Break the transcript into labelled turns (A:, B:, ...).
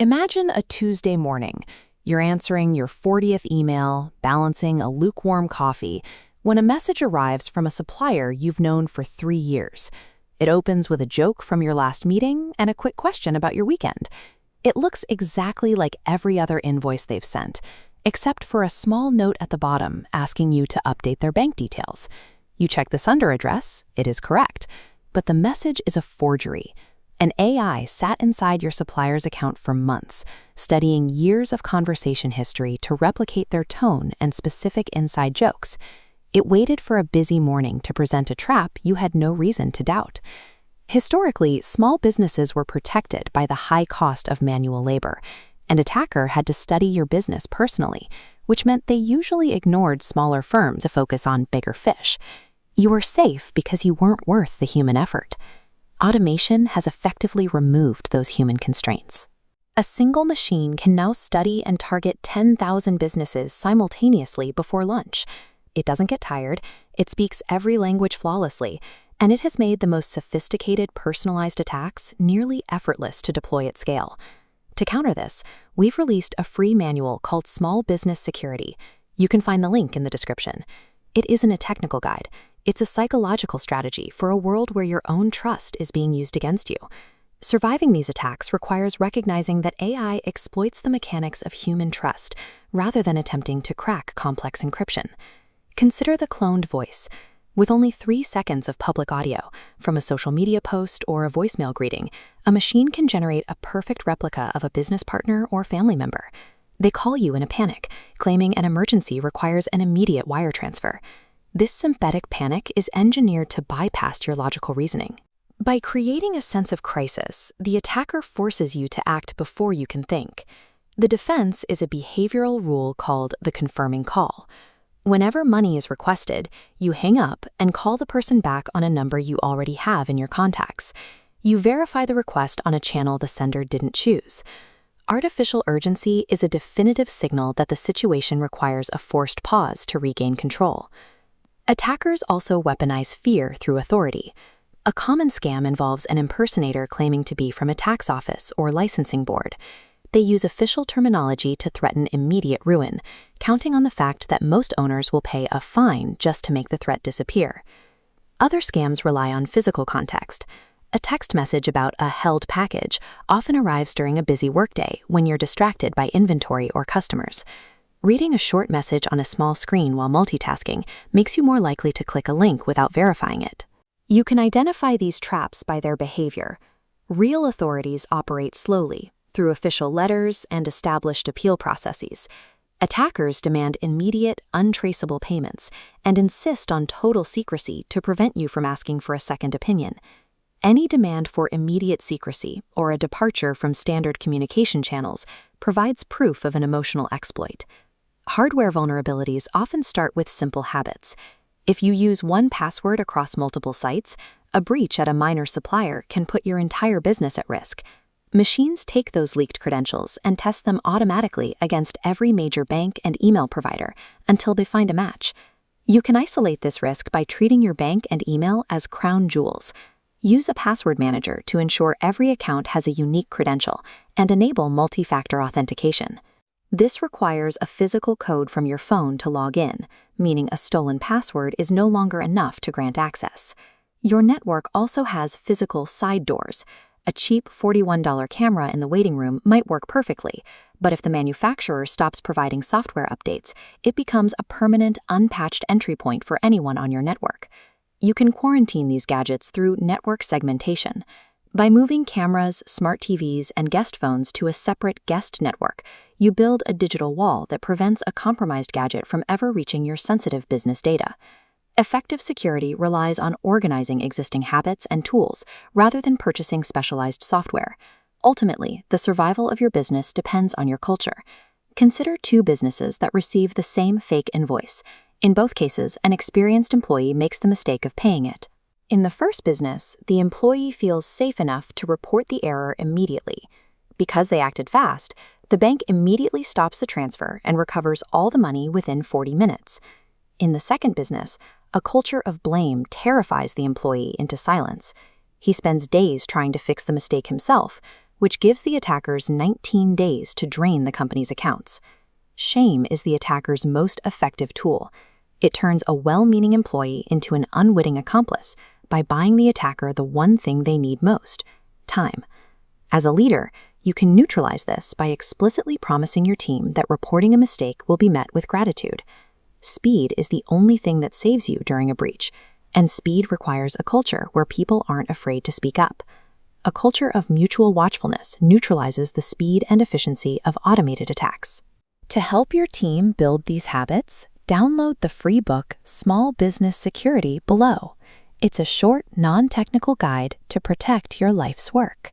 A: Imagine a Tuesday morning. You're answering your 40th email, balancing a lukewarm coffee, when a message arrives from a supplier you've known for 3 years. It opens with a joke from your last meeting and a quick question about your weekend. It looks exactly like every other invoice they've sent, except for a small note at the bottom asking you to update their bank details. You check the sender address, it is correct, but the message is a forgery. An AI sat inside your supplier's account for months, studying years of conversation history to replicate their tone and specific inside jokes. It waited for a busy morning to present a trap you had no reason to doubt. Historically, small businesses were protected by the high cost of manual labor. An attacker had to study your business personally, which meant they usually ignored smaller firms to focus on bigger fish. You were safe because you weren't worth the human effort. Automation has effectively removed those human constraints. A single machine can now study and target 10,000 businesses simultaneously before lunch. It doesn't get tired, it speaks every language flawlessly, and it has made the most sophisticated personalized attacks nearly effortless to deploy at scale. To counter this, we've released a free manual called Small Business Security. You can find the link in the description. It isn't a technical guide. It's a psychological strategy for a world where your own trust is being used against you. Surviving these attacks requires recognizing that AI exploits the mechanics of human trust rather than attempting to crack complex encryption. Consider the cloned voice. With only 3 seconds of public audio, from a social media post or a voicemail greeting, a machine can generate a perfect replica of a business partner or family member. They call you in a panic, claiming an emergency requires an immediate wire transfer. This synthetic panic is engineered to bypass your logical reasoning. By creating a sense of crisis, the attacker forces you to act before you can think. The defense is a behavioral rule called the confirming call. Whenever money is requested, you hang up and call the person back on a number you already have in your contacts. You verify the request on a channel the sender didn't choose. Artificial urgency is a definitive signal that the situation requires a forced pause to regain control. Attackers also weaponize fear through authority. A common scam involves an impersonator claiming to be from a tax office or licensing board. They use official terminology to threaten immediate ruin, counting on the fact that most owners will pay a fine just to make the threat disappear. Other scams rely on physical context. A text message about a held package often arrives during a busy workday when you're distracted by inventory or customers. Reading a short message on a small screen while multitasking makes you more likely to click a link without verifying it. You can identify these traps by their behavior. Real authorities operate slowly, through official letters and established appeal processes. Attackers demand immediate, untraceable payments and insist on total secrecy to prevent you from asking for a second opinion. Any demand for immediate secrecy or a departure from standard communication channels provides proof of an emotional exploit. Hardware vulnerabilities often start with simple habits. If you use one password across multiple sites, a breach at a minor supplier can put your entire business at risk. Machines take those leaked credentials and test them automatically against every major bank and email provider until they find a match. You can isolate this risk by treating your bank and email as crown jewels. Use a password manager to ensure every account has a unique credential and enable multi-factor authentication. This requires a physical code from your phone to log in, meaning a stolen password is no longer enough to grant access. Your network also has physical side doors. A cheap $41 camera in the waiting room might work perfectly, but if the manufacturer stops providing software updates, it becomes a permanent, unpatched entry point for anyone on your network. You can quarantine these gadgets through network segmentation. By moving cameras, smart TVs, and guest phones to a separate guest network, you build a digital wall that prevents a compromised gadget from ever reaching your sensitive business data. Effective security relies on organizing existing habits and tools rather than purchasing specialized software. Ultimately, the survival of your business depends on your culture. Consider 2 businesses that receive the same fake invoice. In both cases, an experienced employee makes the mistake of paying it. In the first business, the employee feels safe enough to report the error immediately. Because they acted fast, the bank immediately stops the transfer and recovers all the money within 40 minutes. In the second business, a culture of blame terrifies the employee into silence. He spends days trying to fix the mistake himself, which gives the attackers 19 days to drain the company's accounts. Shame is the attacker's most effective tool. It turns a well-meaning employee into an unwitting accomplice by buying the attacker the one thing they need most: time. As a leader, you can neutralize this by explicitly promising your team that reporting a mistake will be met with gratitude. Speed is the only thing that saves you during a breach, and speed requires a culture where people aren't afraid to speak up. A culture of mutual watchfulness neutralizes the speed and efficiency of automated attacks. To help your team build these habits, download the free book Small Business Security below. It's a short, non-technical guide to protect your life's work.